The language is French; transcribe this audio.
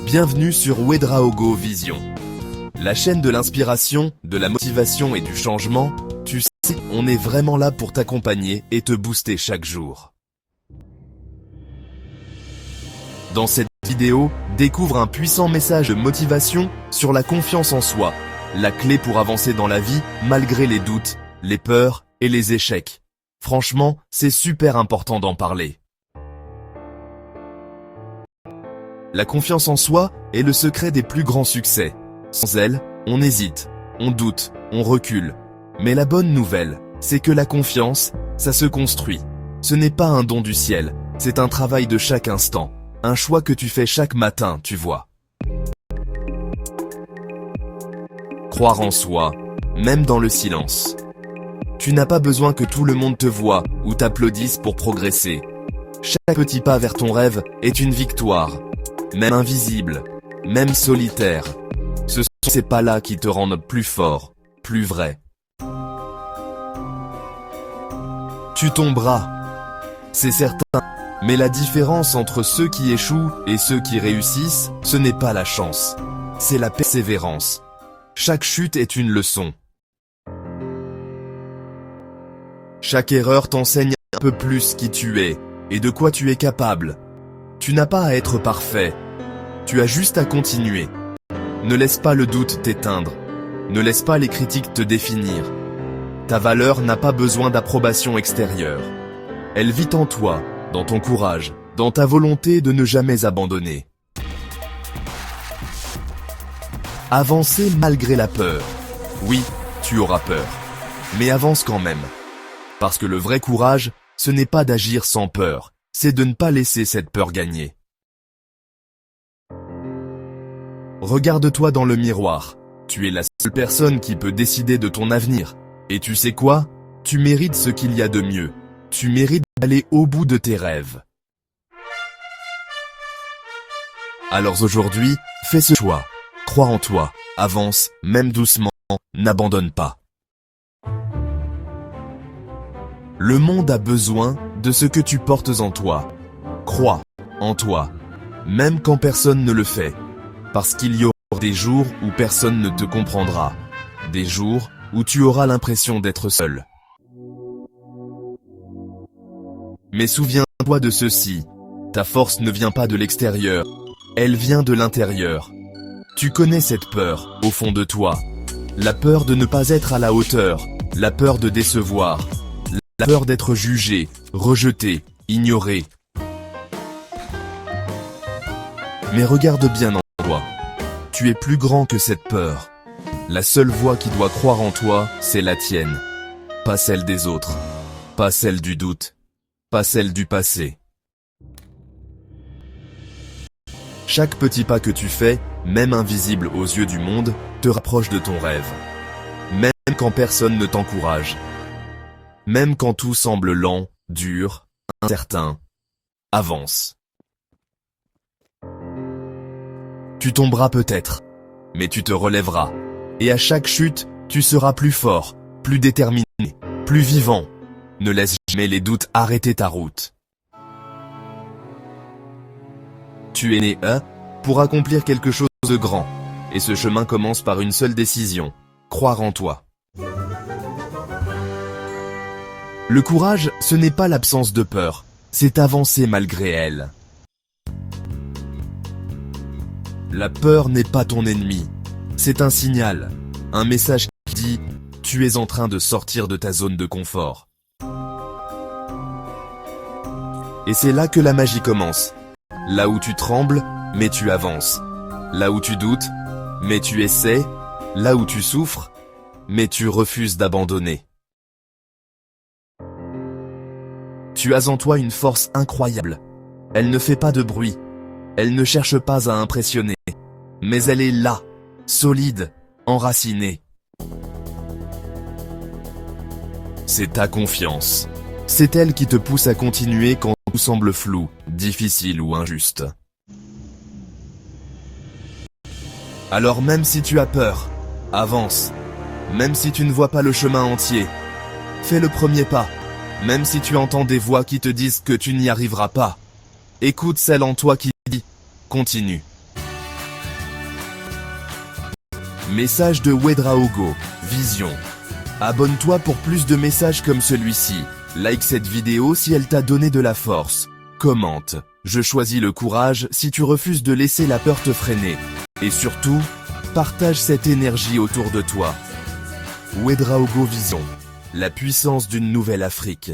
Bienvenue sur Ouedraogo Vision. La chaîne de l'inspiration, de la motivation et du changement. Tu sais, on est vraiment là pour t'accompagner et te booster chaque jour. Dans cette vidéo, découvre un puissant message de motivation sur la confiance en soi, la clé pour avancer dans la vie malgré les doutes, les peurs et les échecs. Franchement, c'est super important d'en parler. La confiance en soi est le secret des plus grands succès. Sans elle, on hésite, on doute, on recule. Mais la bonne nouvelle, c'est que la confiance, ça se construit. Ce n'est pas un don du ciel, c'est un travail de chaque instant. Un choix que tu fais chaque matin, tu vois. Croire en soi, même dans le silence. Tu n'as pas besoin que tout le monde te voie ou t'applaudisse pour progresser. Chaque petit pas vers ton rêve est une victoire. Même invisible, même solitaire. Ce sont ces pas-là qui te rendent plus fort, plus vrai. Tu tomberas, c'est certain, mais la différence entre ceux qui échouent et ceux qui réussissent, ce n'est pas la chance, c'est la persévérance. Chaque chute est une leçon. Chaque erreur t'enseigne un peu plus qui tu es et de quoi tu es capable. Tu n'as pas à être parfait, tu as juste à continuer. Ne laisse pas le doute t'éteindre, ne laisse pas les critiques te définir. Ta valeur n'a pas besoin d'approbation extérieure. Elle vit en toi, dans ton courage, dans ta volonté de ne jamais abandonner. Avancer malgré la peur. Oui, tu auras peur, mais avance quand même. Parce que le vrai courage, ce n'est pas d'agir sans peur, c'est de ne pas laisser cette peur gagner. Regarde-toi dans le miroir. Tu es la seule personne qui peut décider de ton avenir. Et tu sais quoi? Tu mérites ce qu'il y a de mieux. Tu mérites d'aller au bout de tes rêves. Alors aujourd'hui, fais ce choix. Crois en toi, avance, même doucement, n'abandonne pas. Le monde a besoin de ce que tu portes en toi. Crois en toi, même quand personne ne le fait. Parce qu'il y aura des jours où personne ne te comprendra. Des jours où tu auras l'impression d'être seul. Mais souviens-toi de ceci. Ta force ne vient pas de l'extérieur. Elle vient de l'intérieur. Tu connais cette peur, au fond de toi. La peur de ne pas être à la hauteur. La peur de décevoir. La peur d'être jugé, rejeté, ignoré. Mais regarde bien en toi. Tu es plus grand que cette peur. La seule voix qui doit croire en toi, c'est la tienne. Pas celle des autres. Pas celle du doute. Pas celle du passé. Chaque petit pas que tu fais, même invisible aux yeux du monde, te rapproche de ton rêve. Même quand personne ne t'encourage. Même quand tout semble lent, dur, incertain. Avance. Tu tomberas peut-être, mais tu te relèveras. Et à chaque chute, tu seras plus fort, plus déterminé, plus vivant. Ne laisse jamais les doutes arrêter ta route. Tu es né pour accomplir quelque chose de grand. Et ce chemin commence par une seule décision, croire en toi. Le courage, ce n'est pas l'absence de peur, c'est avancer malgré elle. La peur n'est pas ton ennemi, c'est un signal, un message qui dit « Tu es en train de sortir de ta zone de confort ». Et c'est là que la magie commence. Là où tu trembles, mais tu avances. Là où tu doutes, mais tu essaies. Là où tu souffres, mais tu refuses d'abandonner. Tu as en toi une force incroyable. Elle ne fait pas de bruit. Elle ne cherche pas à impressionner. Mais elle est là, solide, enracinée. C'est ta confiance. C'est elle qui te pousse à continuer quand tout semble flou, difficile ou injuste. Alors même si tu as peur, avance. Même si tu ne vois pas le chemin entier, fais le premier pas. Même si tu entends des voix qui te disent que tu n'y arriveras pas, écoute celle en toi qui dit « Continue ». Message de Ouedraogo, Vision. Abonne-toi pour plus de messages comme celui-ci. Like cette vidéo si elle t'a donné de la force. Commente. Je choisis le courage si tu refuses de laisser la peur te freiner. Et surtout, partage cette énergie autour de toi. Ouedraogo Vision. La puissance d'une nouvelle Afrique.